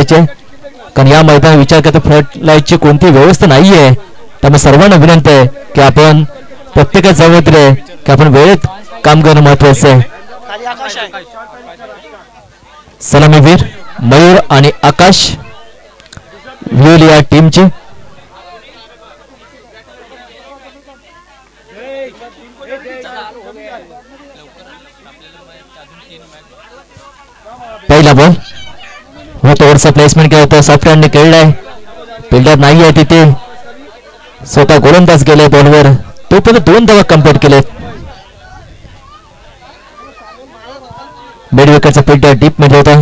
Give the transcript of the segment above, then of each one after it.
करायचे, कारण या मैदानात विचार करता फ्लड लाईटची कोणती व्यवस्था नाहीये. त्यामुळे सर्वांना विनंती आहे की आपण प्रत्येकाच जबाबदारी आहे की आपण वेळेत काम करणं महत्वाचं आहे. सलामीवीर मयूर आणि आकाश व्ह्यूल या टीमची. पहिला बॉल होत ओव्हरचा प्लेसमेंट केला होता, सॉफ्टवेअरने खेळलाय, फिल्डर नाही आहे तिथे, स्वतः गोलंदाज गेले बॉलवर, तो पण 2 धावा कंप्लीट केलेत. मिडविकेटचा फिल्डर डीप मध्ये होता,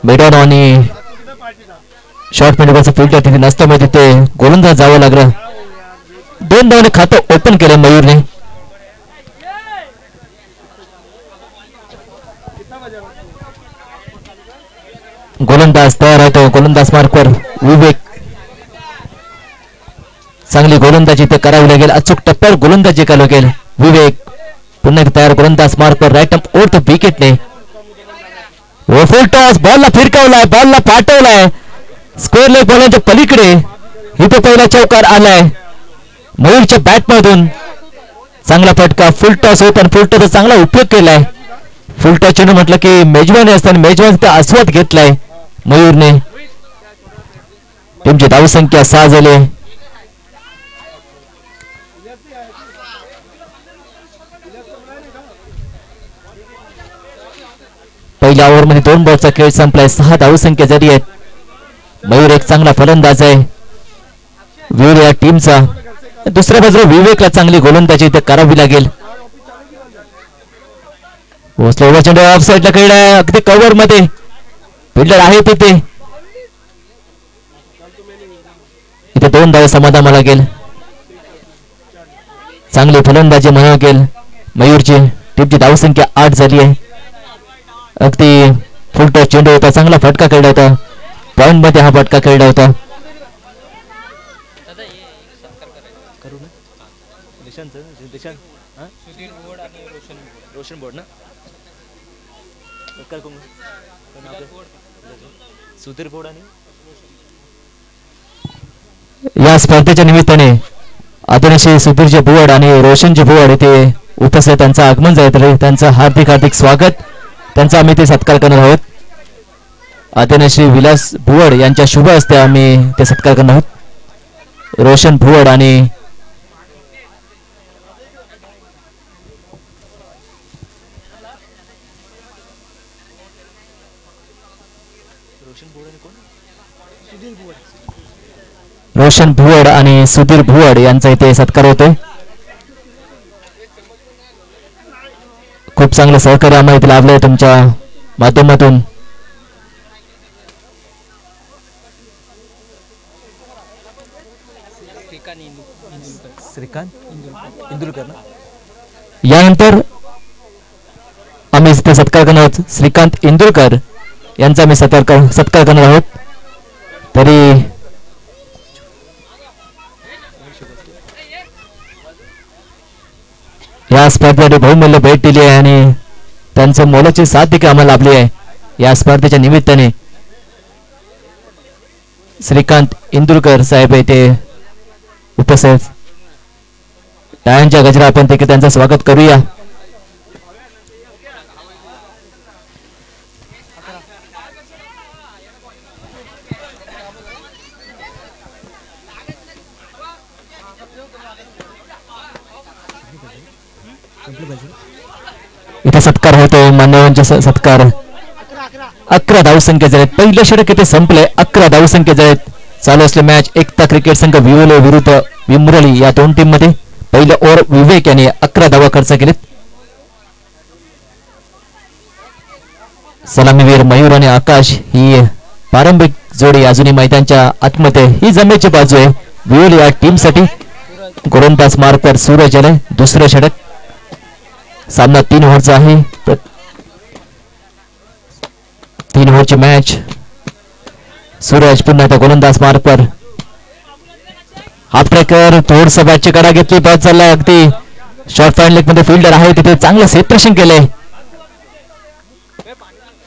मेडॉन आणि शॉर्ट मिडविकेटचा फिल्डर तिथे नसल्यामुळे तिथे गोलंदाज जावं लागलं. 2 धावाने खातं ओपन केलं मयूरने. गोलंदाज तयार आहे, तो गोलंदाज मार्कवर विवेक. चांगली गोलंदाजी ते करावी लागेल, अचूक टप्प्यावर गोलंदाजी करावी लागेल. विवेक पुन्हा तयार, गोलंदाज मार्कवर राईट अप ओव्हर द विकेटने. फुल टॉस, बॉलला फिरकावलाय, बॉलला पाठवलाय स्क्वेअर लेग बॉलच्या पलीकडे. इथे पहिला चौकार आलाय मयूरच्या बॅटमधून. चांगला फटका, फुल टॉस होता आणि फुल टॉसचा चांगला उपयोग केलाय. फुल टॉस चेंडू म्हटलं की मेजवानी असताना मेजवानीचा आस्वाद घेतलाय मयूरने. टीमची धावसंख्या 6 झाली. पहिल्या ओव्हरमध्ये 2 बॉलचा खेळ संपलाय, 6 धावसंख्या झाली आहेत. मयूर एक चांगला फलंदाज आहे व्ह्यूल या टीमचा. दुसऱ्या बाजूला विवेकला चांगली गोलंदाजी इथे करावी लागेल. स्लोवर चेंडू ऑफ साईडला खेळलाय, अगदी कव्हर मध्ये फिल्डर आहे तिथे. इथे 2 धावा समाधान लागेल. चांगली फलंदाजी म्हणावं लागेल मयूरची. टीमची धावसंख्या 8 झाली आहे. अगदी फुल टॉस चेंडू होता, चांगला फटका खेळला होता, पॉइंट मध्ये हा फटका खेळला होता. या स्पर्धेच्या निमित्ताने आदरणीय सुधीरजी भुवड आणि रोशनजी भुवड इथे उपस्थित, त्यांचं आगमन झालं, त्यांचं हार्दिक हार्दिक स्वागत. त्यांचा आम्ही ते सत्कार करणार आहोत. आदरणीय श्री विलास भुवड यांच्या शुभ हस्ते आम्ही ते सत्कार करणार आहोत. रोशन भुवड आणि रोशन भुवड आणि सुधीर भुवड यांचा इथे सत्कार होतोय. खूप चांगलं सहकार्य आम्हाला इथे लाभलंय तुमच्या माध्यमातून. यानंतर आम्ही इथे सत्कार करणार आहोत श्रीकांत इंदुरकर यांचा आम्ही सत्कार करणार आहोत. तरी या स्पर्धेसाठी बहुमूल्य भेट दिली आहे आणि त्यांचं मोलाची साथ देखील आम्हाला लाभली आहे. या स्पर्धेच्या निमित्ताने श्रीकांत इंदुरकर साहेब येथे उपस्थित. टाळ्यांच्या गजरा आपण देखील त्यांचं स्वागत करूया. इथे सत्कार होतोय, मान्यवरांचे सत्कार. 11 धावसंख्या झालेत. पहिलं षटक इथे संपले, 11 धावसंख्या झालेत. चालू असले मॅच एकता क्रिकेट संघ विवले विरुद्ध विमुरली या 2 टीम मध्ये. पहिल्या ओव्हर विवेक यांनी 11 धावा खर्च केलेत. सलामीवीर मयूर आणि आकाश ही पारंपरिक जोडी अजूनही मैदानच्या आतमध्ये. ही जमेची बाजू आहे विवले या टीम साठी. गोलंदाज मार्कवर सूरज आले. दुसरं षटक. सामना 3 ओव्हरचा आहे. 3 ओव्हरची मॅच. सूरज पुन्हा आता गोलंदाज मार्कवर. हाफ ट्रॅकर थोडस बॅटची कडा घेतली, बॅट चाललाय अगदी शॉर्ट फाईन लेग मध्ये. फिल्डर आहे तिथे, चांगलं सेपरेशन केलंय.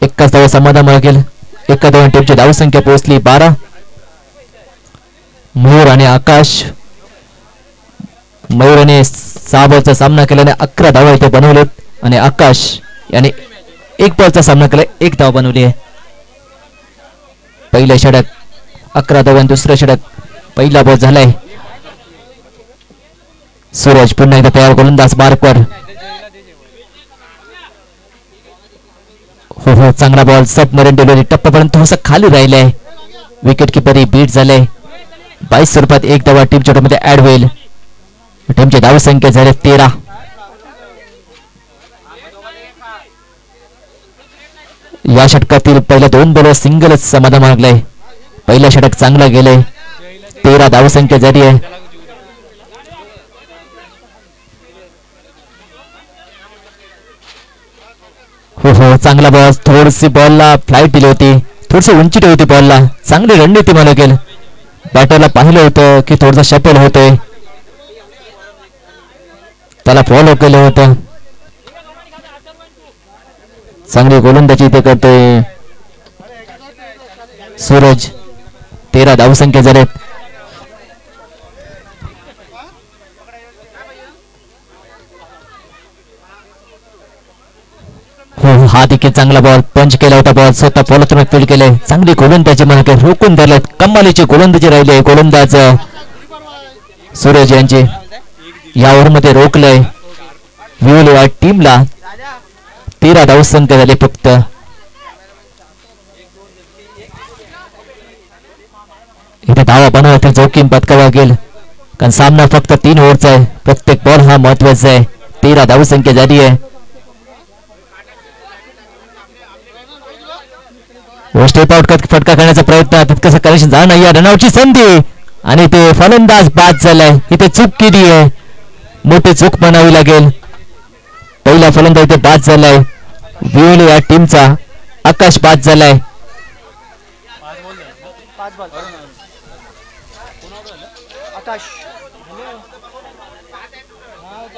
1 धावा समाधान मिळेल. एका दोन टीमची धावसंख्या पोहोचली 12. मयूर आणि आकाश. मयूरने 6 बॉलचा सामना केल्याने 11 धावा इथे बनवलेत आणि आकाश याने 1 बॉलचा सामना केला, 1 धाव बनवली आहे. पहिलं षटक 11 धावा, दुसरं षटक पहिला बॉल झालाय. सूरज पुन्हा एकदा तयार, गोलंदाज मार्कवर. हो हो, चांगला बॉल, सबमरीन डिलिव्हरी, टप्प्यापर्यंत थोडंसं खाली राहिलंय. विकेट किपरही बीट झाले. 22 स्वरूपात 1 धावा टीम मध्ये ऍड होईल. टीमची धावसंख्या झाली 13. या षटकातील पहिल्या 2 बॉलवर सिंगलच समाधान मागलंय. पहिलं षटक चांगलं गेलंय. 13 धावसंख्या झाली आहे. हो हो, चांगला बॉल, थोडीशी बॉलला फ्लाईट दिली होती, थोडीशी उंची ठेवली होती बॉलला. चांगली रणनीती मला गेल. बॅटरला पाहिलं होतं की थोडंसं शटल होतंय, त्याला फॉलो केलं होतं. चांगली गोलंदाजी इथे करतोय सूरज. 13 धावसंख्या झालेत. हो, हा देखील चांगला बॉल, पंच केला होता बॉल, स्वतः फॉलोतून फील्ड केले. चांगली गोलंदाजी म्हणा, रोखून धरलेत. कमालीची गोलंदाजी राहिली आहे गोलंदाज सूरज यांची. या ओव्हरमध्ये रोखलंय. विवले टीमला 13 धावसंख्या झाले फक्त. इथे धावा बनवायची जोखीम पत्करावा लागेल, कारण सामना फक्त 3 ओव्हरचा आहे. प्रत्येक बॉल हा महत्वाचा आहे. 13 धावसंख्या झाली आहे. स्टेप आउट फटका करण्याचा प्रयत्न, तितकंसं कनेक्शन झालं नाही. रनआउटची संधी आणि ते फलंदाज बाद झालाय. इथे चूक केली आहे, मोठी चूक म्हणावी लागेल. पहिला फलंदाज इथे बाद झालाय. विवले या टीमचा आकाश बाद झालाय.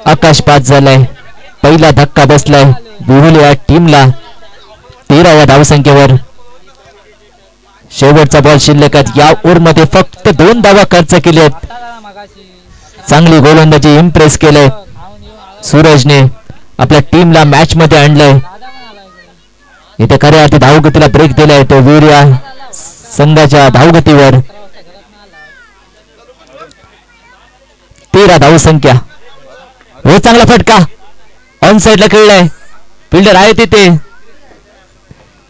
आकाश बाद झालाय. पहिला धक्का बसलाय विवले या टीमला 13व्या धावसंख्येवर. शेवटचा बॉल शिल्लक आहे. या ओव्हरमध्ये फक्त 2 धावा खर्च केलेत. चांगली गोलंदाजी इम्प्रेस केलंय सूरजने, आपल्या टीमला मॅच मध्ये आणलंय. इथे खऱ्या अर्थी धावगतीला ब्रेक दिलाय तो वीर्या संघाच्या धावगतीवर. 13 धावसंख्या. हो, चांगला फटका ऑन साइडला खेळलाय. फिल्डर आहे तिथे.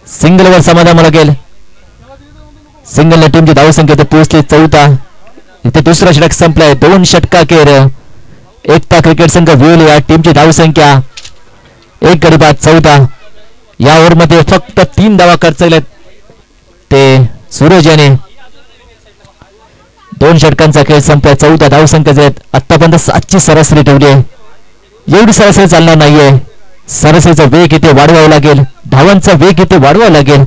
सिंगलवर समाधान लागेल. सिंगलने टीमची धावसंख्या इथे पोहोचली 14. इथे दुसरा षटक संपलाय. 2 षटकाखेर एकता क्रिकेट संघ विवले या टीमची धावसंख्या 1 गडी बाद 14. या ओव्हरमध्ये फक्त 3 धावा खर्च केल्यात ते सूरज याने. 2 षटकांचा खेळ संपलाय. 14 धावसंख्या आहेत. आतापर्यंत 7ची सरासरी ठेवली आहे. एवढी सरासरी चालणार नाहीये. सरासरीचा वेग इथे वाढवावा लागेल. धावांचा वेग इथे वाढवावा लागेल.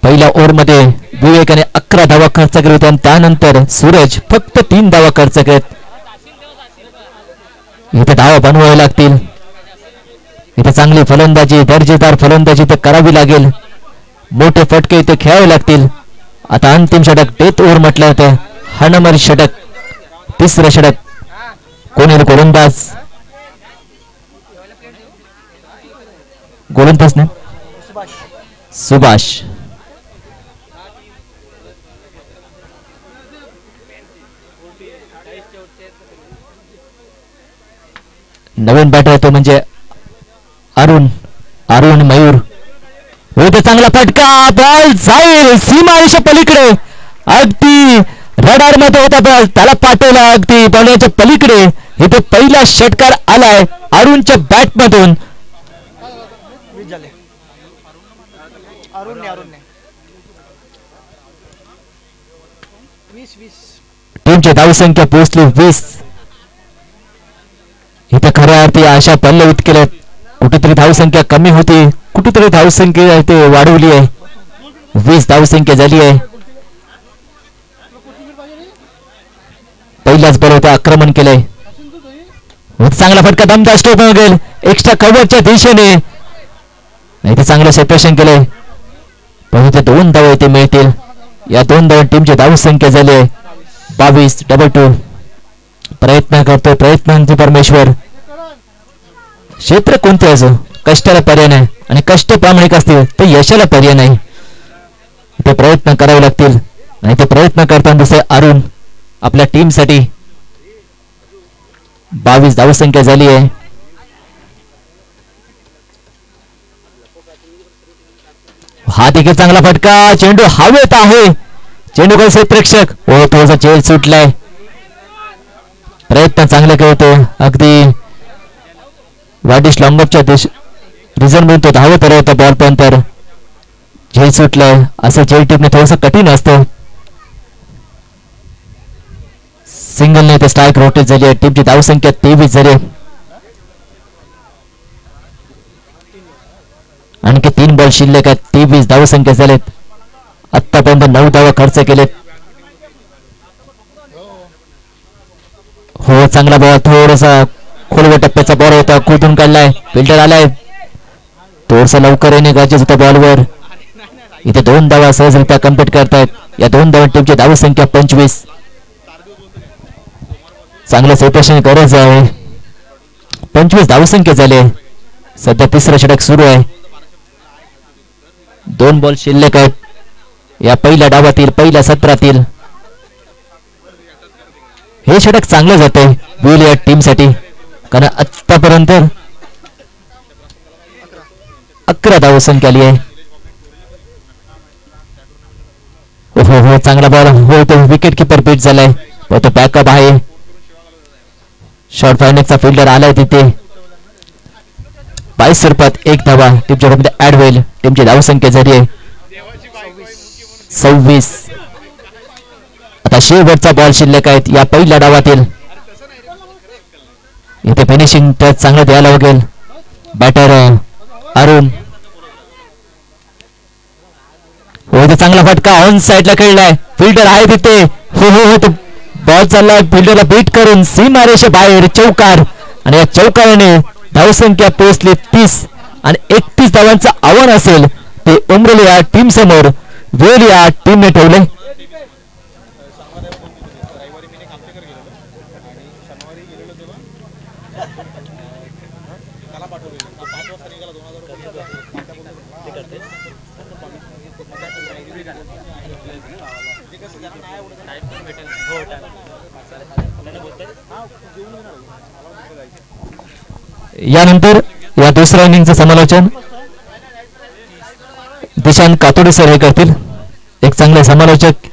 पहिल्या ओव्हरमध्ये विवेकाने 11 धावा खर्च केले होते आणि त्यानंतर सूरज फक्त 3 धावा खर्च केलेत. इथे धावा बनवाव्या लागतील. इथे चांगली फलंदाजी, दर्जेदार फलंदाजी इथे करावी लागेल. मोठे फटके इथे खेळावे लागतील. आता अंतिम षटक, डेथ ओव्हर म्हटलं होतं. हाणामारी षटक, तिसरं षटक. कोणी गोलंदाज? गोलंदाज नाही, सुभाष. नवीन बॅटर तो म्हणजे अरुण मयूर. होते चांगला फटका, बॉल जाईल सीमारेषा पलीकडे. अगदी रडार मध्ये होता बॉल, त्याला पाठवला अगदी बॉलच्या पलीकडे. इथे पहिला षटकार आलाय अरुणच्या बॅट मधून. टीमची धावसंख्या पोहोचली 20. इथे खऱ्या अर्थी आशा पल्लवित केल्यात. कुठेतरी धावसंख्या कमी होती, कुठेतरी धावसंख्या इथे वाढवली आहे. 20 धावसंख्या झाली आहे. पहिल्याच बॉलवर आक्रमण केलंय. चांगला फटका दमदार स्ट्रोक गेल एक्स्ट्रा कव्हरच्या दिशेने. नाही ते चांगलं सेपरेशन केलंय. परंतु ते 2 धावा इथे मिळतील. या 2 धावा टीमची धाव संख्या झाली आहे 22-2. प्रयत्न करतोय प्रयत्नांचे परमेश्वर. क्षेत्र कोणते असो कष्टाला पर्याय नाही आणि कष्ट प्रामाणिक असतील तर यशाला पर्याय नाही. ते प्रयत्न करावे लागतील. नाही ते प्रयत्न करताना दुसरे अरुण आपल्या टीमसाठी 22 धावसंख्या झाली आहे. हा देखील चांगला फटका. चेंडू हवेत आहे. चेंडू कसे प्रेक्षक हो थोडासा चेल सुटलाय. प्रयत्न चांगले करतो अगदी वाडिश लॉंगअपच्या रिझन म्हणून तो धावत होता बॉल पण तर झेल सुटलाय. असं झेल टिपणे थोडंसं कठीण असतं. सिंगलने ते स्ट्राईक रोटेट झाली आहे. टीमची धावसंख्या 23 झाली. आणखी 3 बॉल शिल्लक आहेत. 23 धावसंख्या झालेत. आतापर्यंत 9 धावा खर्च केलेत. हो चांगला बॉल थोडासा खोलवर टप्प्याचा बॉल होता कुठून काढलाय. फिल्डर आलाय थोडसा लवकर येणे गरजेचं होतं बॉलवर. इथे 2 धावा सहजरित्या कम्प्लीट करतायत. या 2 धावा टीमची धावसंख्या 25. चांगलं सेपरेशन गरज आहे. 25 धावसंख्या झाले. सध्या 3रं षटक सुरू आहे. 2 बॉल शिल्लक आहेत या पहिल्या डावातील पहिल्या सत्रातील. हे षटक चांगलं जाते विल टीमसाठी कारण आतापर्यंत 11 धावसंख्या आली आहे. हो हो चांगला बॉल हो तो विकेट किपर बीट झालाय. तो बॅकअप आहे. शॉर्ट फायनेकचा फिल्डर आलाय तिथे. 22 स्वरूपात 1 धावा टीमच्या मध्ये ऍड होईल. टीमची धावसंख्या झाली आहे 26. आता शेवटचा बॉल शिल्लक आहेत या पहिल्या डावातील. इथे फिनिशिंग टच चांगलं द्यायला लागेल बॅटर अरुण. हो इथे चांगला फटका ऑन साइडला खेळलाय. फिल्डर आहे तिथे. हो हो हो तो बॉल चाललाय फिल्डरला बीट करून सीमारेषे बाहेर चौकार. आणि या चौकाराने धावसंख्या पोहोचली 30 आणि 31 धावांचं आव्हान असेल ते उमरली या टीम समोर वेळ या टीमने ठेवले. यानंतर या दुसऱ्या इनिंगचं समालोचन दिशांत कातोडे सर हे करतील. एक चांगले समालोचक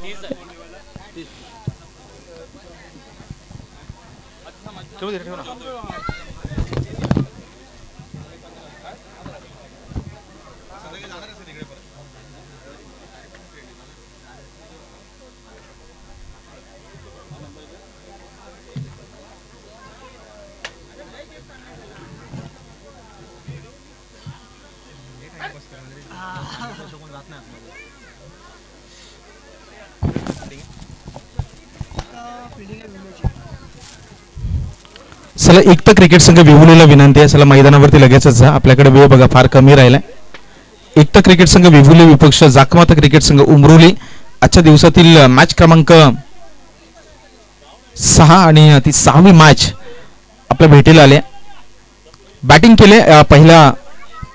चला एकता क्रिकेट संघ विहुलीला विनंती आहे. चला मैदानावरती लगेचच जा. आपल्याकडे वेळ बघा फार कमी राहिलाय. एकता क्रिकेट संघ विहुली विपक्ष जाकमाता क्रिकेट संघ उमरोली आजच्या दिवसातील मॅच क्रमांक 6 आणि ती 6वी मॅच आपल्या भेटीला आले. बॅटिंग केले पहिल्या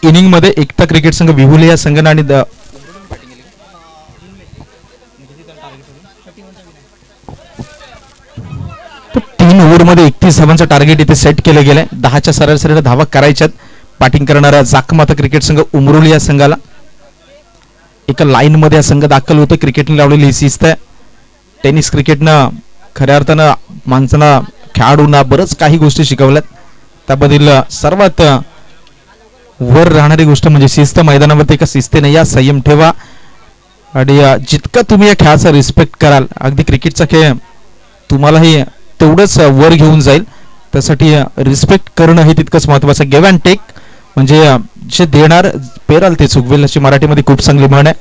इनिंग मध्ये एकता क्रिकेट संघ विहुली या संघाने आणि 3 ओव्हरमध्ये 31 धावांचं टार्गेट इथे सेट केलं गेलंय. 10च्या सरासरीला धावा करायच्यात. बॅटिंग करणारा जाकमाता क्रिकेट संघ उमरोली या संघाला एका लाईन मध्ये हा संघ दाखल होतो. क्रिकेटने लावलेली ही शिस्त आहे. टेनिस क्रिकेटनं खऱ्या अर्थानं माणसांना खेळाडूंना बरंच काही गोष्टी शिकवल्यात. त्याबद्दल सर्वात वर राहणारी गोष्ट म्हणजे शिस्त. मैदानावरती एका शिस्तीने या संयम ठेवा आणि जितका तुम्ही या खेळाचा रिस्पेक्ट कराल अगदी क्रिकेटचा खेळ तुम्हालाही तेवढंच वर घेऊन जाईल. त्यासाठी रिस्पेक्ट करणं हे तितकंच महत्त्वाचं. गिव्ह अँड टेक म्हणजे जे देणार पेराल ते चुकवेल अशी मराठीमध्ये खूप चांगली म्हण आहे.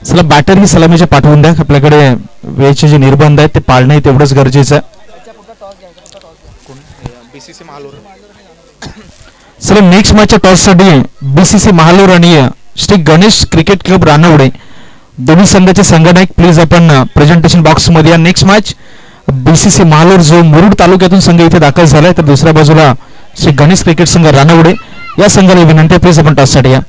चला बॅटर ही सलामीच्या पाठवून द्या. आपल्याकडे वेळेचे जे निर्बंध आहेत ते पाळणं तेवढंच गरजेचं आहे. चला नेक्स्ट मॅचच्या टॉससाठी बीसीसी महालोर आणि श्री गणेश क्रिकेट क्लब रानवडे दोन्ही संघाचे संघनायक प्लीज आपण प्रेझेंटेशन बॉक्स मध्ये या. नेक्स्ट मॅच बीसीसी महालोर जो मुरुड तालुक्यातून संघ इथे दाखल झालाय, तर दुसऱ्या बाजूला श्री गणेश क्रिकेट संघ रानवडे या संघाला विनंती प्लीज आपण टॉससाठी या.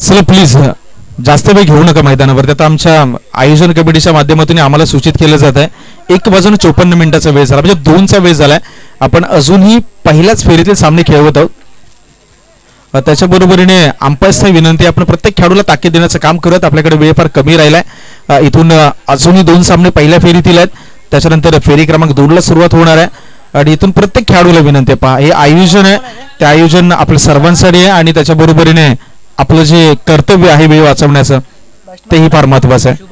चला प्लीज जास्त वेळ घेऊ नका मैदानावरती. आता आमच्या आयोजन कमिटीच्या माध्यमातून आम्हाला सूचित केलं जात आहे 1:54 मिनिटाचा वेळ झाला, म्हणजे 2चा वेळ झालाय. आपण अजूनही पहिल्याच फेरीतील सामने खेळवत आहोत. त्याच्या बरोबरीने अंपायर्सची विनंती, आपण प्रत्येक खेळाडूला ताकीद देण्याचं काम करत. आपल्याकडे वेळ फार कमी राहिलाय. इथून अजूनही 2 सामने पहिल्या फेरीतील आहेत, त्याच्यानंतर फेरी क्रमांक 2ला सुरुवात होणार आहे. आणि इथून प्रत्येक खेळाडूला विनंती आहे, पहा हे आयोजन आहे, ते आयोजन आपल्या सर्वांसाठी आहे आणि त्याच्या बरोबरीने आपलं जे कर्तव्य आहे वेळ वाचवण्याचं तेही फार महत्वाचं आहे.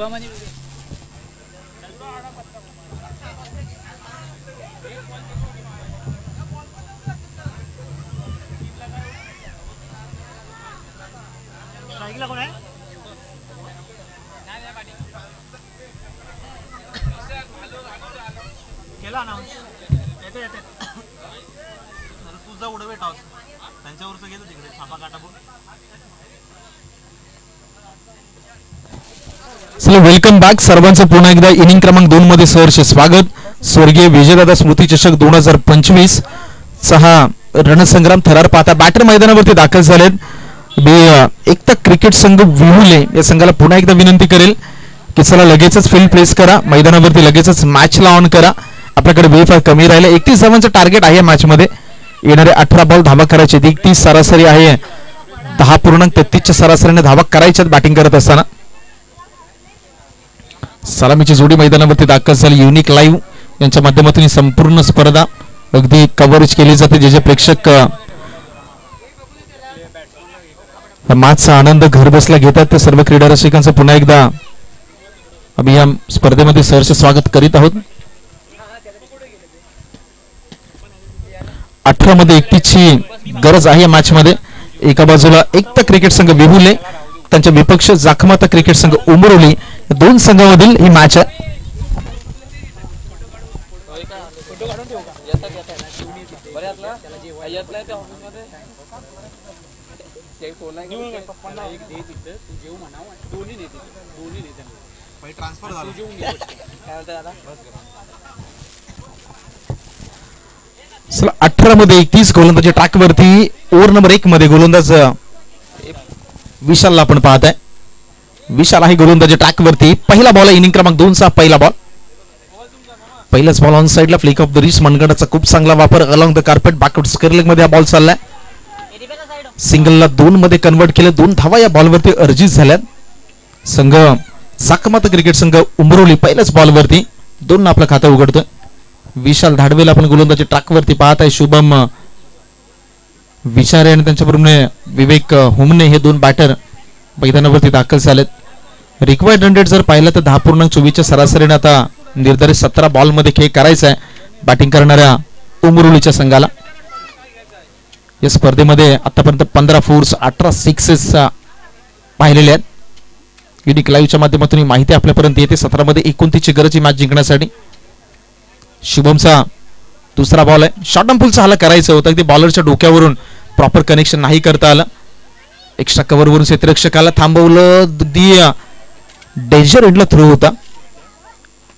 वेलकम बॅक सर्वांचं पुन्हा एकदा इनिंग क्रमांक 2 मध्ये सहर्ष स्वागत. स्वर्गीय विजयदादा स्मृती चषक 2025 चा रणसंग्राम थरार पाहता बॅटर मैदानावरती दाखल झालेत. एकता क्रिकेट संघ विहुले या संघाला पुन्हा एकदा विनंती करेल की चला लगेचच फील्ड प्लेस करा, मैदानावरती लगेचच मॅचला ऑन करा. आपल्याकडे वेळ फार कमी राहिला. 31 धावांचं टार्गेट आहे मॅच मध्ये. येणारे 18 बॉल धावा करायचे, 31 सरासरी आहे, 10.33च्या सरासरीने धावा करायच्यात बॅटिंग करत असताना. सलामीची जोडी मैदानावरती दाखल झाली. युनिक लाईव्ह यांच्या माध्यमातून संपूर्ण स्पर्धा अगदी कव्हरेज केली जाते. जे जे प्रेक्षक मॅचचा आनंद घर बसला घेतात ते सर्व क्रीडा रसिकांचं पुन्हा एकदा आम्ही या स्पर्धेमध्ये सहर्ष स्वागत करीत आहोत. 18 मध्ये 31ची गरज आहे या मॅच मध्ये. एका बाजूला एकता क्रिकेट संघ विहुले, त्यांच्या विपक्ष जाखमाता क्रिकेट संघ उमरोली, दोन संघांमधील ही मॅच आहे. चला 18 मध्ये 31 गोलंदाजी ट्रॅक वरती. ओव्हर नंबर 1 मध्ये गोलंदाज विशालला आपण पाहत आहे. विशाल आहे गोलंदाजी ट्रॅक वरती. पहिला बॉल आहे इनिंग क्रमांक 2 चा पहिला बॉल. पहिलाच बॉल ऑन साइडला फ्लिक ऑफ द रिस्ट. मनगडाचा खूप चांगला वापर along the carpet backward square leg मध्ये हा बॉल चाललाय. सिंगलला 2 मध्ये कन्वर्ट केले. 2 धावा या बॉलवरती अर्जित झाल्यात. संघ जाखमाता क्रिकेट संघ उमरोली पहिल्याच बॉलवरती 2 आपलं खातं उघडतोय. विशाल धाडवेला आपण गोलंदाजी ट्रॅक वरती पाहत आहे. शुभम विचारे आणि त्यांच्याबरोबर विवेक हुमने हे 2 बॅटर मैदानावरती दाखल झालेत. रिक्वायर्ड रन रेट जर पाहिलं तर 10.24च्या सरासरीने आता निर्धारित 17 बॉल मध्ये खेळ करायचा आहे बॅटिंग करणाऱ्या उमरोलीच्या संघाला. या स्पर्धेमध्ये आतापर्यंत 15 फोर्स 18 सिक्सेस पाहिलेले आहेत. युनिक लाईव्हच्या माध्यमातून ही माहिती आपल्यापर्यंत येते. 17 मध्ये 29ची गरज ही मॅच जिंकण्यासाठी. शुभमचा दुसरा बॉल आहे. शॉर्ट अँड फुलचा हाला करायचं होतं, अगदी बॉलरच्या डोक्यावरून प्रॉपर कनेक्शन नाही करता आलं. एक्स्ट्रा कव्हरवरून क्षेत्ररक्षकाला थांबवलं. डेंजर एंडला थ्रो होता.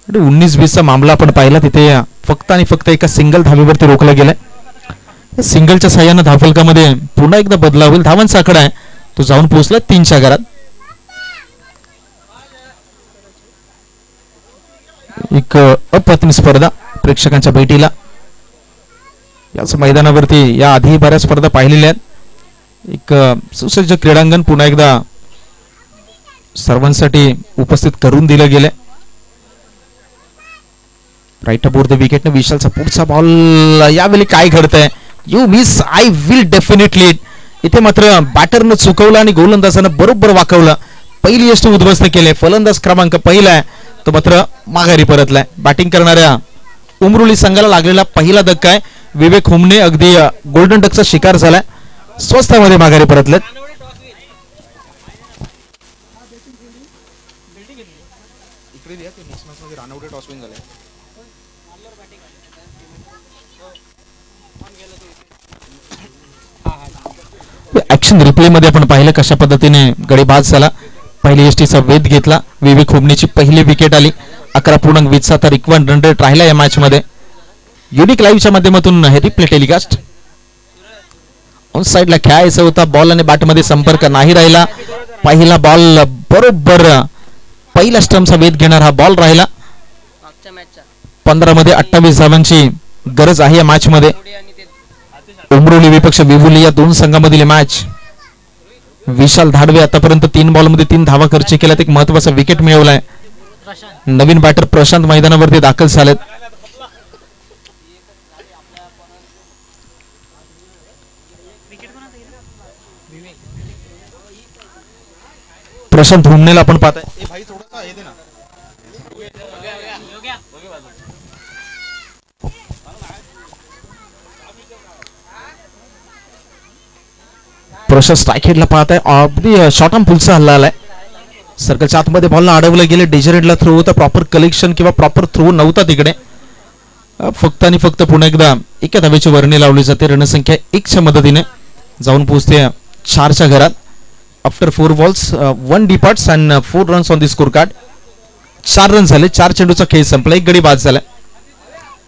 19-20चा मामला आपण पाहिला. तिथे फक्त आणि फक्त एका सिंगल धावेवरती रोखला गेलाय. सिंगलच्या साह्यानं धावफलकामध्ये पुन्हा एकदा बदलाव होईल. धावांचा आकडा आहे तो जाऊन पोहोचला 3च्या घरात. एक अप्रतिम स्पर्धा प्रेक्षकांच्या भेटीला. याच मैदानावरती या आधी बऱ्याच स्पर्धा पाहिलेल्या आहेत. एक सुसज्ज क्रीडांगण पुन्हा एकदा सर्वांसाठी उपस्थित करून दिलं गेलंय. राईट अबोर्ड द विकेटने विशालचा पुढचा बॉल. यावेळी काय घडतंय? You miss I will definitely. इथे मात्र बॅटरनं चुकवलं आणि गोलंदाजानं बरोबर वाकवलं. पहिली यष्टी उद्ध्वस्त केले. फलंदाज क्रमांक पहिला आहे तो मात्र माघारी परतलाय. बॅटिंग करणाऱ्या उमरोली संघाला लागलेला पहिला धक्का आहे. विवेक हुमने अगदी गोल्डन डकचा शिकार झालाय. स्वस्तामध्ये माघारी परतलेत. ऍक्शन रिप्ले मध्ये आपण पाहिलं कशा पद्धतीने गडी बाद झाला. पहिली यष्टीचा वेध घेतला. विवेक हुमनेची पहिली विकेट आली. 11.20 रिक्वायर्ड रन रेट राहिला या मॅच मध्ये. युनिक लाईव्हच्या माध्यमातून हे रिप्ले टेलिकास्ट. ऑन साइडला खेळायचा होता. बॉल आणि बॅट मध्ये संपर्क नाही राहिला. पहिला बॉल बरोबर पहिल्या स्टंपचा वेध घेणार हा बॉल राहिला. 15 मध्ये 28 धावांची गरज आहे या मॅच मध्ये. उमरोली विपक्ष विवुली या दोन संघांमधील मॅच. विशाल धाडवे आतापर्यंत 3 बॉलमध्ये 3 धावा खर्च केल्यात. एक महत्वाचा विकेट मिळवलाय. नवीन बॅटर प्रशांत मैदानावरती दाखल झालेत. प्रशांत हुमनेला आपण पाहताय. प्रशांत स्ट्राईक हेडला पाहताय. अगदी शॉर्ट आर्म फुलचा हल्ला आलाय. सर्कलच्या आतमध्ये बॉलला अडवलं गेले. डेजरेटला थ्रो होता. प्रॉपर कलेक्शन किंवा प्रॉपर थ्रो नव्हता तिकडे. फक्त आणि फक्त पुन्हा एकदा एका धावेची वर्णी लावली जाते. रणसंख्या 1च्या मदतीने जाऊन पोहोचते 4च्या घरात. After 4 balls 1 departs and 4 runs on the score card. 4 run झाले. 4 चेंडूचा खेळ संपला. एक गडी बाद झाला.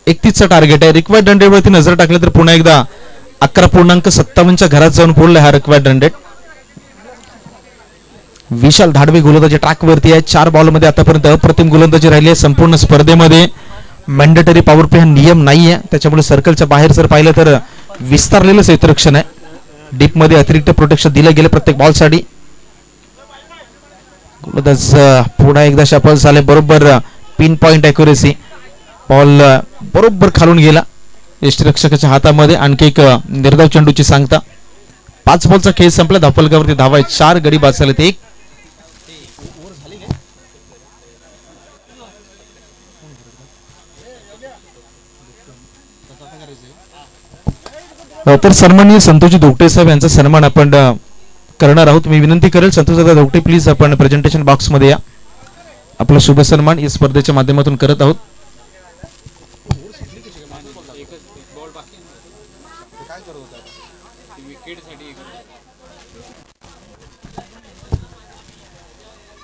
31चं टार्गेट आहे. रिक्वायर्ड रन रेटवरती नजर टाकलं तर पुन्हा एकदा 11.57च्या घरात जाऊन पोहोचलाय हा रिक्वायर्ड रन रेट. विशाल धाडवे गोलंदाजी ट्रॅकवरती आहे. 4 बॉलमध्ये आतापर्यंत अप्रतिम गोलंदाजी राहिली आहे. संपूर्ण स्पर्धेमध्ये मॅन्डेटरी पॉवर प्ले हा नियम नाहीये. त्याच्यामुळे सर्कलच्या बाहेर जर पाहिलं तर विस्तारलेलं क्षेत्ररक्षण आहे. डीप मध्ये अतिरिक्त प्रोटेक्शन दिलं गेलं प्रत्येक बॉलसाठी. गोलंदाज पुन्हा एकदा सफल झाले. बरोबर पिन पॉइंट ॲक्युरेसी. बॉल बरोबर खालून गेला यष्टीरक्षकाच्या हातामध्ये. आणखी एक निर्धाव चेंडूची सांगता. 5 बॉलचा खेळ संपला. धावफलकावरती धावा 4 गडी बाद झालेत. एक तर सन्माननीय संतोषजी धोकटे साहेब यांचा सन्मान आपण करणार आहोत. मी विनंती करेल संतोषदादा धोकटे प्लीज आपण प्रेझेंटेशन बॉक्स मध्ये या. आपला शुभ सन्मान या स्पर्धेच्या माध्यमातून करत आहोत.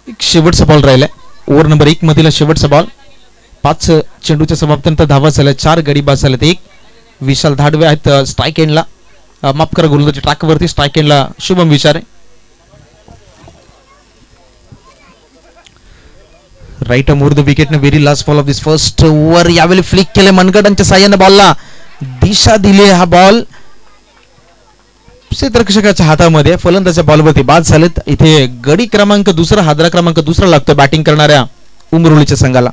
एक शेवटचा बॉल राहिलाय. ओव्हर नंबर 1 मधील शेवटचा बॉल. 5 चेंडूच्या समाप्तीनंतर धावा झाल्या. 4 गडी बाद झालेत. एक विशाल धाडवे आहेत स्ट्राईक एंडला. माफ करा गोलंदाजी ट्रॅकवरती. स्ट्राईक एंडला Shubham Vichare. Right arm over the wicket. Very last ball of this first over. यावेळी फ्लिक केले मनगटांच्या साह्याने. बॉलला दिशा दिली. हा बॉल क्षेत्ररक्षकाच्या हातामध्ये. फलंदाच्या बॉलवरती बाद झालेत. इथे गडी क्रमांक दुसरा हादरा क्रमांक दुसरा लागतोय बॅटिंग करणाऱ्या उमरोलीच्या संघाला.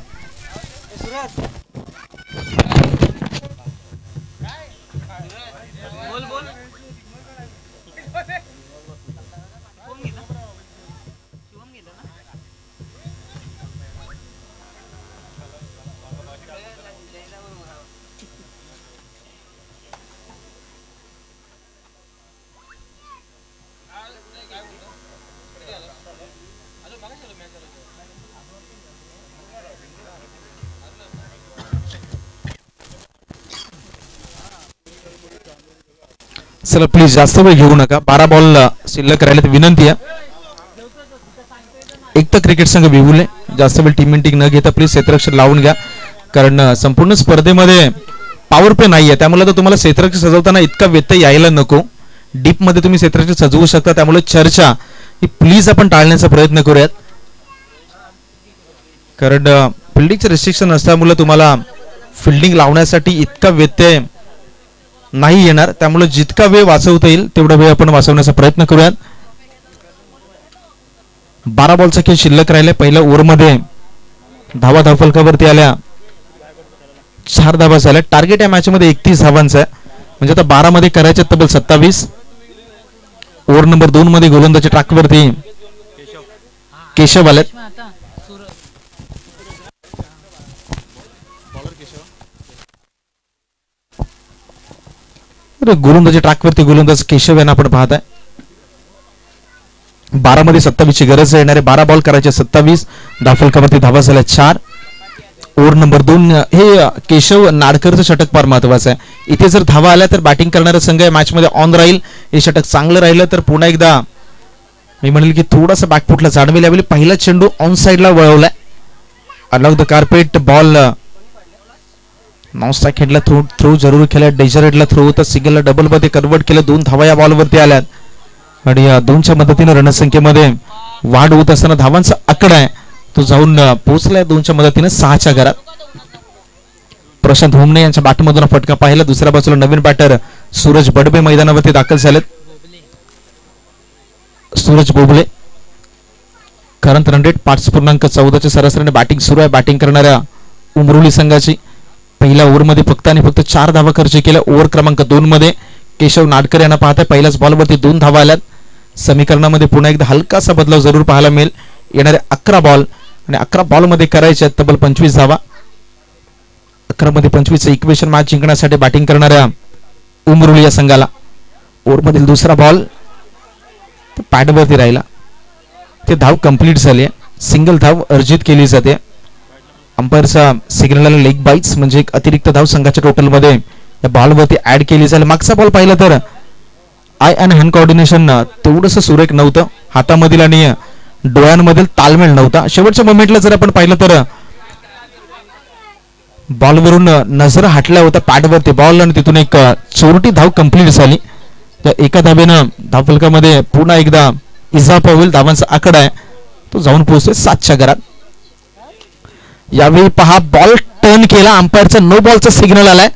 चला प्लीज जास्त वेळ घेऊ नका. 12 बॉल शिल्लक राहिले. विनंती आहे. एक तर क्रिकेट संघ विवुले जास्त वेळ टीम मिटिंग न घेता प्लीज क्षेत्ररक्षण लावून घ्या. कारण संपूर्ण स्पर्धेमध्ये पॉवर प्ले नाहीये. त्यामुळे तर तुम्हाला क्षेत्ररक्षण सजवताना इतका व्यत्यय यायला नको. डीप मध्ये तुम्ही क्षेत्ररक्षण सजवू शकता. त्यामुळे चर्चा ही प्लीज आपण टाळण्याचा प्रयत्न करूयात. कारण फिल्डिंगचं रिस्ट्रिक्शन असल्यामुळे तुम्हाला फिल्डिंग लावण्यासाठी इतका व्यत्यय नाही येणार, त्यामुळे जितका वेळ वाचवता येईल तेवढा वेळ आपण वाचवण्याचा प्रयत्न करूयात. 12 बॉलचा खेळ शिल्लक राहिला. पहिल्या ओव्हरमध्ये धावा धावफलकावरती आल्या 4 धावा झाल्या. टार्गेट या मॅच मध्ये 31 धावांचा आहे, म्हणजे आता 12 मध्ये करायचे तब्बल 27. ओव्हर नंबर 2 मध्ये गोलंदाजी ट्रॅकवरती केशव आले. गोलंदाजी ट्रॅकवरती गोलंदाज केशव यांना आपण पाहत आहे. 12 मध्ये 27 ची गरज येणारे 12 बॉल करायचे 27. धावफलकावरती धावा झाल्या 4. ओव्हर नंबर 2 हे केशव नाडकरचं षटक फार महत्वाचं आहे. इथे जर धावा आल्या तर बॅटिंग करणारा संघ या मॅच मध्ये ऑन राहील. हे षटक चांगलं राहिलं तर पुन्हा एकदा मी म्हणेल की थोडासा बॅकफुटला जाणवेल. यावेळी पहिला चेंडू ऑन साइडला वळवलाय. Along the carpet ball non strike हेडला थ्रो जरूर केला. डेंजर हेडला थ्रो होता. सिंगलला डबल मध्ये कन्वर्ट केलं. 2 धावा या बॉलवरती आल्यात आणि या 2च्या मदतीने रणसंख्येमध्ये वाढ होत असताना धावांचा आकडा आहे तो जाऊन पोहोचलाय 2च्या मदतीने 6च्या घरात. प्रशांत हुमणे यांच्या बॅटमधून फटका पाहिला. दुसऱ्या बाजूला नवीन बॅटर सूरज बडबे मैदानावरती दाखल झालेत. Suraj Bobale current run rate 5.14 सरासरीने बॅटिंग सुरू आहे. बॅटिंग करणाऱ्या उमरोली संघाची पहिल्या ओव्हरमध्ये फक्त आणि फक्त 4 धावा खर्च केल्या. ओव्हर क्रमांक 2 मध्ये केशव नाडकर यांना पाहताय. पहिल्याच बॉलवरती 2 धावा आल्यात. समीकरणामध्ये पुन्हा एकदा हलकासा बदलाव जरूर पाहायला मिळेल. येणारे 11 बॉल आणि 11 बॉलमध्ये करायचे आहेत तब्बल 25 धावा. 11 मध्ये 25 इक्वेशन मॅच जिंकण्यासाठी बॅटिंग करणाऱ्या उमरोली या संघाला ओव्हरमधील दुसरा बॉल पॅडवरती राहिला. ते धाव कंप्लीट झाली आहे. सिंगल धाव अर्जित केली जाते. अंपायरचा सिग्नल लेग बाईट्स म्हणजे एक अतिरिक्त धाव संघाच्या टोटलमध्ये या बॉलवरती ऍड केली जाईल. मागचा बॉल पाहिला तर आय अँड हँड कोऑर्डिनेशन तेवढंसं सुरेख नव्हतं. हातामधील आणि डोळ्यांमधील ताळमेळ नव्हता. शेवटच्या मोमेंटला जर आपण पाहिलं तर बॉलवरून नजर हटला होता पॅडवरती बॉल आणि तिथून एक चोरटी धाव कंप्लीट झाली. त्या एका धावेनं धावफलकामध्ये पुन्हा एकदा इजाफा होईल. धावांचा आकडा आहे तो जाऊन पोहोचतोय 7च्या घरात. यावेळी पहा बॉल टर्न केला. अंपायरचा नो बॉलचा सिग्नल आलाय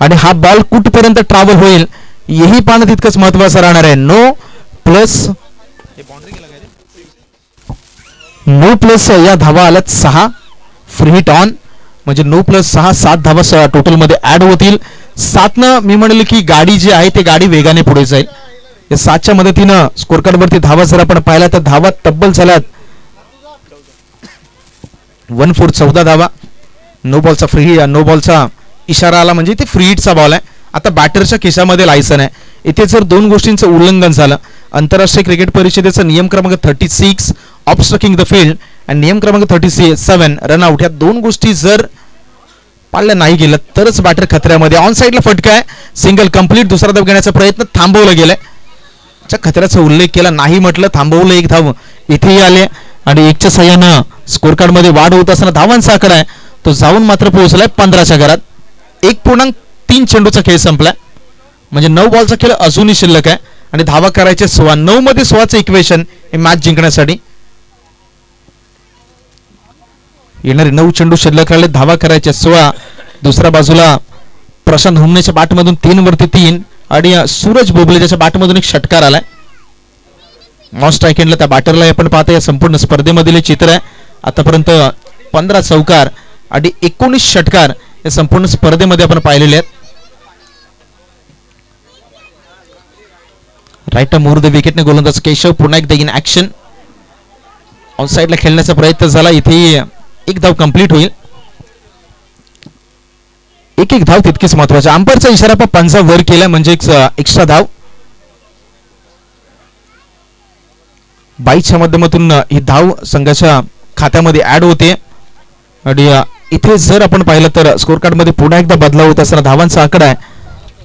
आणि हा बॉल कुठपर्यंत ट्रॅव्हल होईल हेही पाहणं तितकंच महत्वाचं राहणार आहे. नो प्लस या धावा आल्यात 6. फ्री हिट ऑन म्हणजे 9+6 7 धावा टोटल मध्ये ऍड होतील. 7 मी म्हणेल की गाडी जी आहे ती गाडी वेगाने पुढे जाईल. या 7च्या मदतीनं स्कोर कार्ड वरती धावा जर आपण पाहिला तर धावा तब्बल झाल्यात 1/4 धावा. नो बॉलचा इशारा आला म्हणजे ते फ्री हिटचा बॉल आहे. आता बॅटरच्या खिशामध्ये लायसन आहे. इथे जर 2 गोष्टींचं उल्लंघन झालं, आंतरराष्ट्रीय क्रिकेट परिषदेचा नियम क्रमांक 36 ऑफ स्ट्रकिंग द फील्ड आणि नियम क्रमांक 37 रन आउट, या 2 गोष्टी जर पाळल्या नाही गेलं तरच बॅटर खतऱ्यामध्ये. ऑन साइडला फटका आहे. Single complete. दुसरा धाव घेण्याचा प्रयत्न थांबवला गेलाय. खतऱ्याचा उल्लेख केला नाही म्हटलं, थांबवलं. 1 धाव इथेही आले आणि 1च्या सहाय्यानं स्कोर कार्ड मध्ये वाढ होत असताना धावांचा आकडा आहे तो जाऊन मात्र पोहोचलाय 15च्या घरात. 1.3 चेंडूचा खेळ संपलाय म्हणजे 9 बॉलचा खेळ अजूनही शिल्लक आहे आणि धावा करायचे 16. 9 मध्ये 16चं इक्वेशन हे मॅच जिंकण्यासाठी. येणारे 9 चेंडू शिल्लक राहिले. धावा करायचे 16. दुसऱ्या बाजूला प्रशांत हुमनेच्या बॅटमधून 3 वरती 3 आणि सूरज बोबले ज्याच्या बॅटमधून एक षटकार आलाय. नॉन स्ट्राइक एंडला त्या बॅटरला आपण पाहता. या संपूर्ण स्पर्धेमधील चित्र आहे. आतापर्यंत 15 चौकार आणि 19 षटकार या संपूर्ण स्पर्धेमध्ये आपण पाहिलेले आहेत. राईट मोर द विकेटने गोलंदाज केशव पुन्हा एकदा इन ऍक्शन. ऑन साइडला खेळण्याचा प्रयत्न झाला. इथे 1 धाव कंप्लीट होईल. 1 धाव तितकीच महत्वाची. अंपायरचा इशारा पंजा वर केला म्हणजे एक्स्ट्रा धाव. 22च्या माध्यमातून ही धाव संघाच्या खात्यामध्ये ऍड होते आणि इथे जर आपण पाहिलं तर स्कोर कार्ड मध्ये पुन्हा एकदा बदलाव होत असताना धावांचा आकडा आहे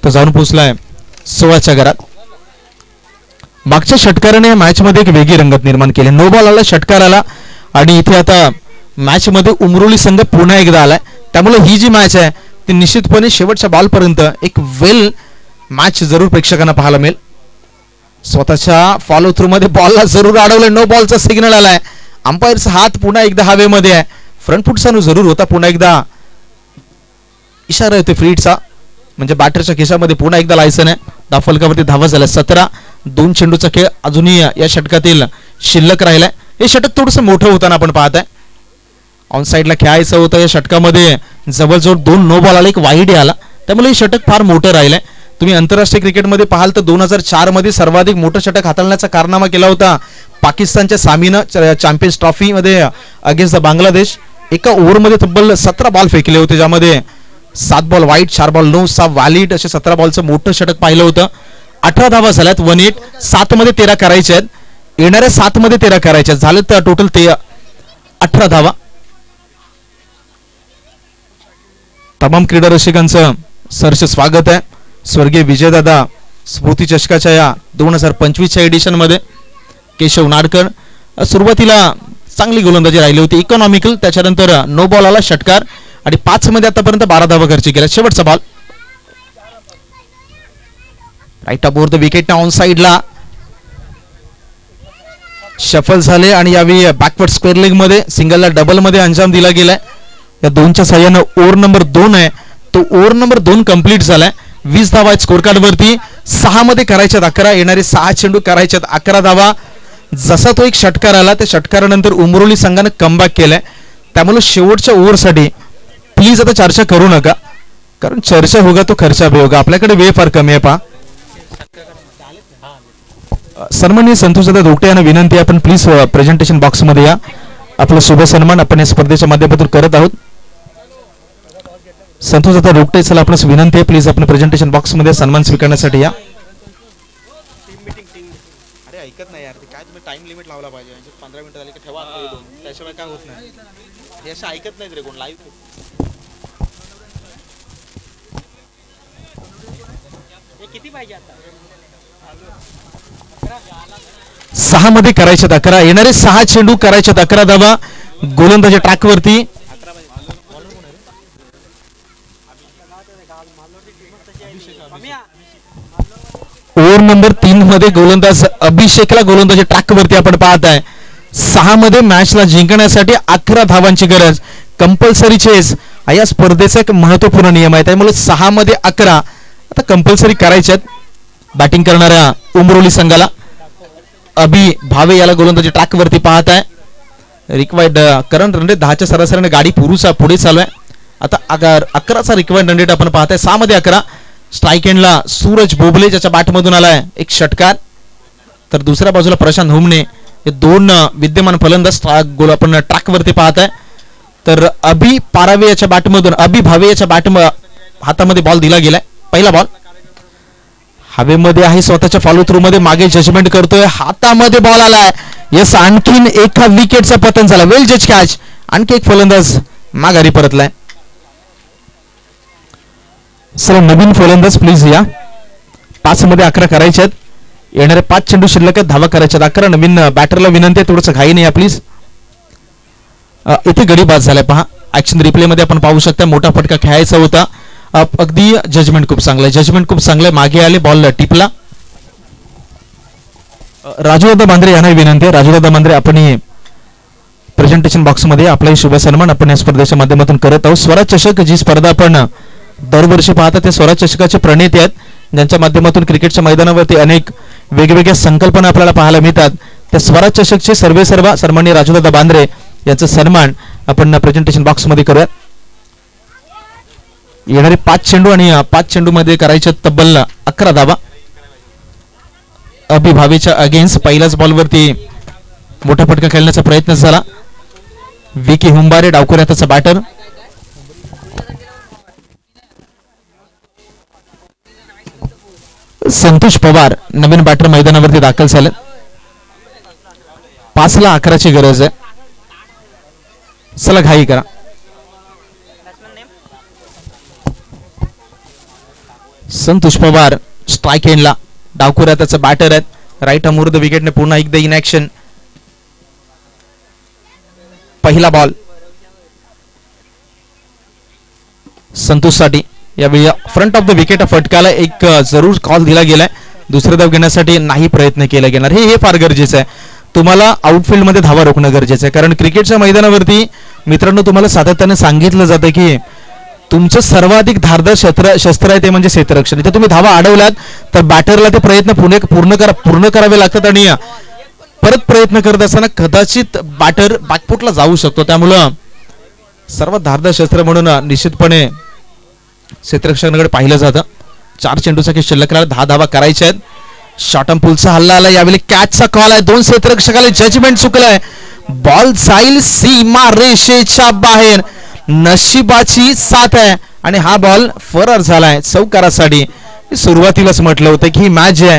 तो जाऊन पोहोचलाय 16च्या घरात. मागच्या षटकाराने या मॅच मध्ये एक वेगळी रंगत निर्माण केली. नो बॉल आला, षटकार आला आणि इथे आता मॅच मध्ये उमरोली संघ पुन्हा एकदा आलाय. त्यामुळे ही जी मॅच आहे ती निश्चितपणे शेवटच्या बॉलपर्यंत एक वेल मॅच जरूर प्रेक्षकांना पाहायला मिळेल. स्वतःच्या फॉलो थ्रू मध्ये बॉलला जरूर अडवलंय. नो बॉलचा सिग्नल आलाय. अंपायरचा हात पुन्हा एकदा हवेमध्ये आहे. फ्रंट फुटचा जरूर होता. पुन्हा एकदा इशारा येतो फ्रीडचा, म्हणजे बॅटरच्या खिशामध्ये पुन्हा एकदा लायसन आहे. धाफलकावरती धावा झाल्या 17. 2 चेंडूचा खेळ अजूनही या षटकातील शिल्लक राहिलाय. हे षटक थोडंसं मोठं होताना आपण पाहत आहे. ऑन साईडला खेळायचं होतं. या षटकामध्ये जवळजवळ 2 नो बॉल आला, 1 वाईड आला, त्यामुळे हे षटक फार मोठं राहिलंय. तुम्ही आंतरराष्ट्रीय क्रिकेटमध्ये पाहाल तर 2004 मध्ये सर्वाधिक मोठं षटक हाताळण्याचा कारनामा केला होता पाकिस्तानच्या सामीनं चॅम्पियन्स ट्रॉफीमध्ये अगेन्स्ट द बांगलादेश. एका ओव्हरमध्ये तब्बल 17 बॉल फेकले होते, ज्यामध्ये 7 ball wide, 4 ball no, 6 valid असे 17 बॉलचं मोठं षटक पाहिलं होतं. 18 धावा झाल्यात 18. 7 मध्ये 13 करायचे आहेत. येणाऱ्या 7 मध्ये 13 करायचे आहेत. झालं तर टोटल 18 धावा. तमाम क्रीडा रसिकांचं सरस स्वागत आहे स्वर्गीय विजयदादा स्मृती चषकाच्या या 2025च्या एडिशन मध्ये. केशव नाडकर सुरुवातीला चांगली गोलंदाजी राहिली होती, इकॉनॉमिकल. त्याच्यानंतर नो बॉल आला, षटकार, आणि 5 मध्ये आतापर्यंत 12 धावा खर्च केल्या. शेवटचा ball right up over the wicket. On साइडला शफल झाले आणि यावेळी बॅकवर्ड स्क्वेअर लेग मध्ये सिंगलला डबल मध्ये अंजाम दिला गेलाय. या 2च्या साह्यानं ओव्हर नंबर 2 आहे, तो ओव्हर नंबर 2 कंप्लीट झालाय. 20 धावा आहेत स्कोर कार्ड वरती. 6 मध्ये करायच्यात 11. येणारे 6 चेंडू करायच्यात 11 धावा. जसा तो एक षटकार आला, त्या षटकारानंतर उमरोली संघानं कमबॅक केलाय. त्यामुळे शेवटच्या ओव्हरसाठी प्लीज आता चर्चा करू नका, कारण चर्चा होगा तो खर्चा भी होगा. आपल्याकडे वेळ फार कमी आहे. पहा सन्माननीय संतोषदादा धोकटे यांना विनंती आहे, आपण प्लीज प्रेझेंटेशन बॉक्स मध्ये या. आपला शुभ सन्मान आपण या स्पर्धेच्या माध्यमातून करत आहोत. संतोषदादा धोकटे चला आपल्यास विनंती आहे, प्लीज आपण प्रेझेंटेशन बॉक्स मध्ये सन्मान स्वीकारण्यासाठी या. अरे ऐकत नाही यार, काय तुम्ही टाइम लिमिट लावला पाहिजे. 15 मिनिटं झाली की ठेवा, त्याशिवाय काय होत नाही. हे असं ऐकत नाहीत रे कोण लाईव्ह. 6 मध्ये करायच्यात 11. येणारे 6 चेंडू करायच्यात 11 धावा. गोलंदाजी ट्रॅक वरती. ओव्हर नंबर 3 मध्ये गोलंदाज अभिषेकला गोलंदाजी ट्रॅक वरती आपण पाहत आहे. 6 मध्ये मॅचला जिंकण्यासाठी 11 धावांची गरज. कंपल्सरी चेस हा या स्पर्धेचा एक महत्वपूर्ण नियम आहे, त्यामुळे 6 मध्ये 11 आता कंपल्सरी करायच्यात. बॅटिंग करणाऱ्या उमरोली संघाला अभि भावे याला गोलंदाजी ट्रॅक वरती पाहत आहे. रिक्वायर्ड करंट रन रेट 10च्या सरासरीने गाडी पुढे चालू आहे. आता 11चा रिक्वायर्ड रन रेट आपण पाहत आहे. 6 मध्ये 11. स्ट्राईक एंडला सूरज बोबले ज्याच्या बॅटमधून आलाय एक षटकार, तर दुसऱ्या बाजूला प्रशांत हुमणे हे 2 विद्यमान फलंदाज गोल आपण ट्रॅक वरती पाहत आहे. तर अभि पारावे याच्या बॅटमधून अभि भावे याच्या हातामध्ये बॉल दिला गेलाय. पहिला बॉल हवेमध्ये आहे, स्वतःच्या फॉलो थ्रू मध्ये मागे जजमेंट करतोय. हातामध्ये बॉल आलाय. यस, आणखीन एका विकेटचा पतन झाला. वेल जज कॅच. आणखी एक फलंदाज माघारी परतलाय. चला नवीन फलंदाज प्लीज या. 5 मध्ये 11 करायचे आहेत. येणारे 5 चेंडू शिल्लक आहेत. धावा करायच्या 11. नवीन बॅटरला विनंती आहे, थोडंसं घाई नाही या प्लीज. इथे गडी बाद झालाय. पहा ऍक्शन रिप्ले मध्ये आपण पाहू शकता. मोठा फटका खेळायचा होता. अगदी जजमेंट खूप चांगलं आहे. जजमेंट खूप चांगलं आहे. मागे आले, बॉल टिपला. राजूदादा बांद्रे यांना विनंती आहे. राजूदादा बांद्रे आपण प्रेझेंटेशन बॉक्स मध्ये आपलाही शुभ सन्मान आपण या स्पर्धेच्या माध्यमातून करत आहोत. स्वराज चषक जी स्पर्धा आपण दरवर्षी पाहतात ते स्वराज चषकाचे प्रणेते आहेत, ज्यांच्या माध्यमातून क्रिकेटच्या मैदानावरती अनेक वेगवेगळ्या संकल्पना आपल्याला पाहायला मिळतात. त्या स्वराज चषकचे सर्व सन्माननीय राजूदादा बांद्रे यांचा सन्मान आपण प्रेझेंटेशन बॉक्स मध्ये करूया. येणारे 5 चेंडू आणि 5 चेंडू मध्ये करायचे तब्बल 11 धावा. अभि भावेच्या अगेन्स्ट पहिल्याच बॉलवरती मोठा फटका खेळण्याचा प्रयत्न झाला. विकी हुंबारे डावखोर हाताचा बॅटर. संतोष पवार नवीन बॅटर मैदानावरती दाखल झाले. 5 ला 11 ची गरज आहे. चला घाई करा. संतोष पवार स्ट्राईक एंडला डावखोर हाताचा बॅटर आहेत. राईट आर्म विरुद्ध विकेटने पुन्हा एकदा इन ऍक्शन. पहिला बॉल संतोष साठी. यावेळी फ्रंट ऑफ द विकेट फटकाला एक जरूर कॉल दिला गेलाय. दुसरा धाव घेण्यासाठी नाही प्रयत्न केला गेणार. हे फार गरजेचं आहे. तुम्हाला आउटफील्ड मध्ये धावा रोखणं गरजेचं आहे, कारण क्रिकेटच्या मैदानावरती मित्रांनो तुम्हाला सातत्याने सांगितलं जातं की तुमचं सर्वाधिक धारदार शस्त्र आहे ते म्हणजे क्षेत्ररक्षण. इथे तुम्ही धावा अडवल्यात तर बॅटरला ते प्रयत्न पूर्ण करावे लागतात आणि परत प्रयत्न करत असताना कदाचित बॅटर बॅकफुटला जाऊ शकतो. त्यामुळं सर्वात धारदार शस्त्र म्हणून निश्चितपणे क्षेत्ररक्षणाकडे पाहिलं जातं. 4 चेंडूचा खेळ शिल्लक राहिला, 10 धावा करायच्या आहेत. शॉर्ट अँड पुलचा हल्ला आला, यावेळी कॅचचा कॉल आहे. 2 क्षेत्ररक्षकाला जजमेंट चुकलंय. बॉल जाईल सीमा रेषेच्या बाहेर. नशिबाची साथ आहे आणि हा बॉल फरार झालाय चौकारासाठी. सुरुवातीलाच म्हटलं होतं की ही मॅच जी आहे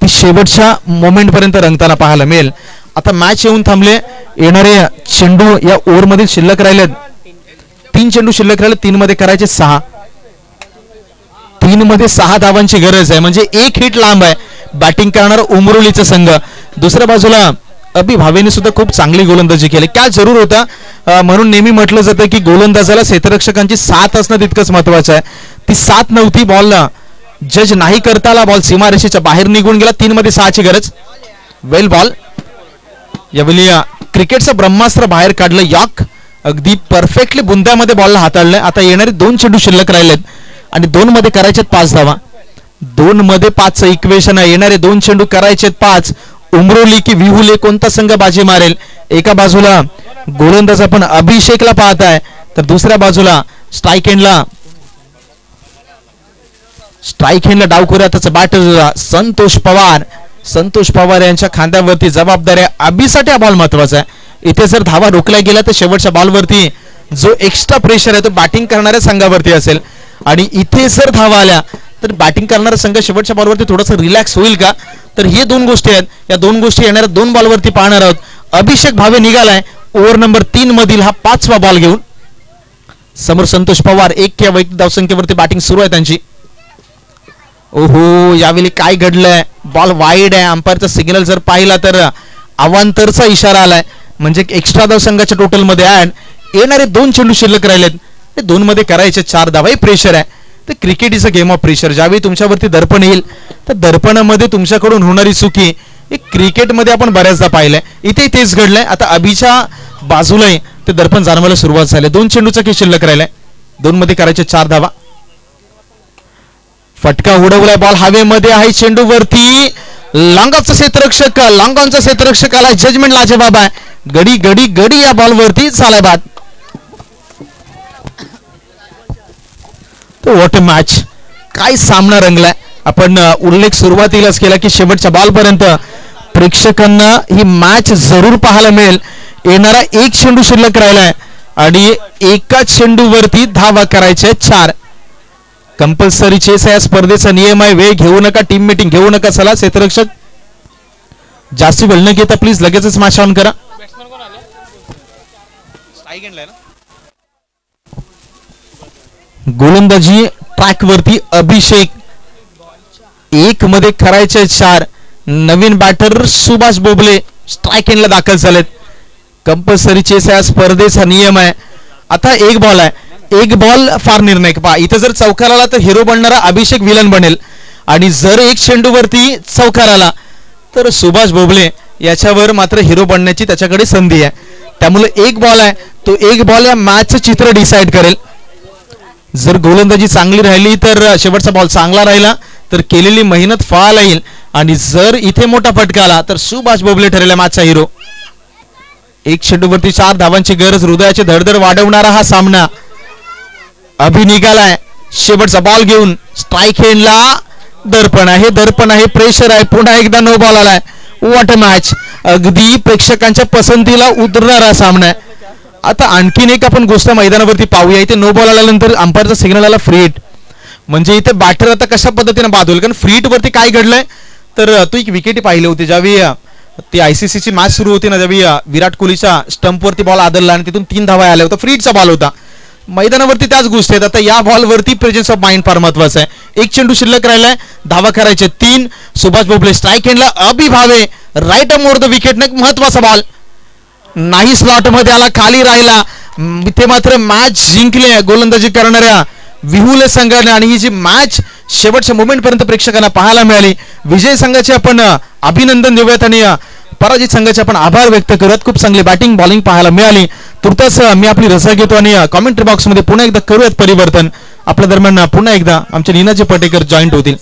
ती शेवटच्या मोमेंट पर्यंत रंगताना पाहायला मिळेल. आता मॅच येऊन थांबले. येणारे चेंडू या ओव्हरमध्ये शिल्लक राहिलेत. 3 चेंडू शिल्लक राहिले, 3 मध्ये करायचे 6. 3 मध्ये 6 धावांची गरज आहे, म्हणजे 1 हिट लांब आहे बॅटिंग करणारा उमरोलीचा संघ. दुसऱ्या बाजूला अभि भावेने सुद्धा खूप चांगली गोलंदाजी केली. काय जरूर होता, म्हणून नेहमी म्हटलं जातं की गोलंदाजाला क्षेत्ररक्षकांची साथ असणं तितकंच महत्वाचं आहे. ती साथ नव्हती. बॉलला जज नाही करता आला, बॉल सीमारेषेच्या बाहेर निघून गेला. 3 मध्ये 6ची गरज. वेल बॉल. यावेळी क्रिकेटचं ब्रह्मास्त्र बाहेर काढलं. यॉर्क अगदी परफेक्टली बुंद्यामध्ये बॉलला हाताळलंय. आता येणारे 2 चेंडू शिल्लक राहिलेत आणि 2 मध्ये करायचे 5 धावा. 2 मध्ये 5चं इक्वेशन आहे. येणारे 2 चेंडू करायचे 5. उमरोली की विहुले कोणता संघ बाजी मारेल. एका बाजूला गोलंदाज आपण अभिषेकला पाहत आहे तर दुसऱ्या बाजूला स्ट्राईक एंडला डाव करूया. त्याचा बॅटर संतोष पवार यांच्या खांद्यावरती जबाबदारी आहे. अभिसाठी हा बॉल महत्वाचा आहे. इथे जर धावा रोखल्या गेल्या तर शेवटच्या बॉलवरती जो एक्स्ट्रा प्रेशर आहे तो बॅटिंग करणाऱ्या संघावरती असेल आणि इथे जर धावा आल्या तर बॅटिंग करणारा संघ शेवटच्या बॉलवरती थोडासा रिलॅक्स होईल का. तर हे 2 गोष्टी आहेत. या 2 गोष्टी येणाऱ्या 2 बॉलवरती पाहणार आहोत. अभिषेक भावे निघालाय ओव्हर नंबर 3 मधील हा 5वा बॉल घेऊन. समोर संतोष पवार 1 या वैयक्तिक धावसंख्येवरती बॅटिंग सुरू आहे त्यांची. ओहो, यावेळी काय घडलंय. बॉल वाईड आहे. अंपायरचा सिग्नल जर पाहिला तर अवांतरचा इशारा आलाय, म्हणजे एक्स्ट्रा धाव संघाच्या टोटल मध्ये ऍड. येणारे 2 चेंडू शिल्लक राहिलेत. ते 2 मध्ये करायचे 4 धावा. हे प्रेशर आहे. ते cricket is a game of pressure. ज्यावेळी तुमच्यावरती दर्पण येईल तर दर्पणामध्ये तुमच्याकडून होणारी चुकी हे क्रिकेटमध्ये आपण बऱ्याचदा पाहिलंय. इथे तेच घडलंय. आता अभिच्या बाजूलाही ते दर्पण जाणवायला सुरुवात झाली. 2 चेंडूचा खेळ शिल्लक राहिलाय. 2 मध्ये करायचे 4 धावा. फटका उडवलाय. बॉल हवेमध्ये आहे. चेंडूवरती लॉंगॉनचा क्षेत्ररक्षकाला जजमेंट लाजवाब आहे. गडी या बॉलवरती झालाय बाद. What a match. काय सामना रंगलाय. आपण उल्लेख सुरुवातीलाच केला की शेवटच्या बॉलपर्यंत प्रेक्षकांना ही मॅच जरूर पाहायला मिळेल. येणारा 1 चेंडू शिल्लक राहिलाय आणि एका चेंडूवरती धावा करायच्या 4. कंपल्सरी चेस आहे. स्पर्धेचा नियम आहे. वेळ घेऊ नका, टीम मीटिंग घेऊ नका. चला क्षेत्ररक्षक जास्ती वेळ न घेता प्लीज लगेचच मॅच ऑन करा. गोलंदाजी ट्रॅक वरती अभिषेक. 1 मध्ये करायचे 4. नवीन बॅटर सुभाष बोबले स्ट्राईक एंडला दाखल झालेत. कंपल्सरी चेस आहे. स्पर्धेचा नियम आहे. आता 1 बॉल आहे. 1 बॉल फार निर्णायक. पहा इथे जर चौकार आला तर हिरो बनणारा अभिषेक विलन बनेल आणि जर 1 चेंडूवरती चौकार आला तर सुभाष बोबले याच्यावर मात्र हिरो बनण्याची त्याच्याकडे संधी आहे. त्यामुळे 1 बॉल आहे. तो 1 बॉल या मॅचचं चित्र डिसाईड करेल. जर गोलंदाजी चांगली राहिली तर शेवटचा बॉल चांगला राहिला तर केलेली मेहनत फळाला येईल आणि जर इथे मोठा फटका आला तर सुभाष बोबले ठरेल मॅचचा हिरो. 1 चेंडूवरती 4 धावांची गरज. हृदयाची धडधड वाढवणारा हा सामना. अभि निघालाय शेवटचा बॉल घेऊन. स्ट्राईक एंडला दर्पण आहे. प्रेशर आहे. पुन्हा एकदा नो बॉल आलाय. What a match. अगदी प्रेक्षकांच्या पसंतीला उतरणारा सामना आहे. आता आणखीन एक आपण गोष्ट मैदानावरती पाहूया. इथे नो बॉल आल्यानंतर अंपायरचा सिग्नल आला फ्री हिट. म्हणजे इथे बॅटर आता कशा पद्धतीने बाद होईल. कारण फ्री हिट वरती काय घडलंय तर तू एक विकेट पाहिली होती ज्यावेळी ती आयसीसीची मॅच सुरू होती ना, ज्यावेळी विराट कोहलीच्या स्टंपवरती बॉल आदळला आणि तिथून 3 धावा आल्या होत्या. फ्री हिटचा बॉल होता. मैदानावरती त्याच गोष्टी आहेत. आता या बॉलवरती प्रेझेन्स ऑफ माइंड फार महत्वाचं आहे. 1 चेंडू शिल्लक राहिलाय. धावा करायचे 3. सुभाष बोबले स्ट्राईक एंडला. Abhi Bhave right arm over the wicket. महत्वाचा बॉल नाही. स्लॉट मध्ये आला, खाली राहिला. इथे मात्र मॅच जिंकले गोलंदाजी करणाऱ्या विहुले संघाने आणि ही जी मॅच शेवटच्या मोमेंट पर्यंत प्रेक्षकांना पाहायला मिळाली. विजय संघाचे आपण अभिनंदन देऊयात आणि पराजित संघाचे आपण आभार व्यक्त करत. खूप चांगली बॅटिंग बॉलिंग पाहायला मिळाली. तुर्तास मी आपली रजा घेतो आणि कॉमेंट्री बॉक्स मध्ये पुन्हा एकदा करूयात परिवर्तन. आपल्या दरम्यान पुन्हा एकदा आमचे नीनाजी पटेकर जॉईंट होतील.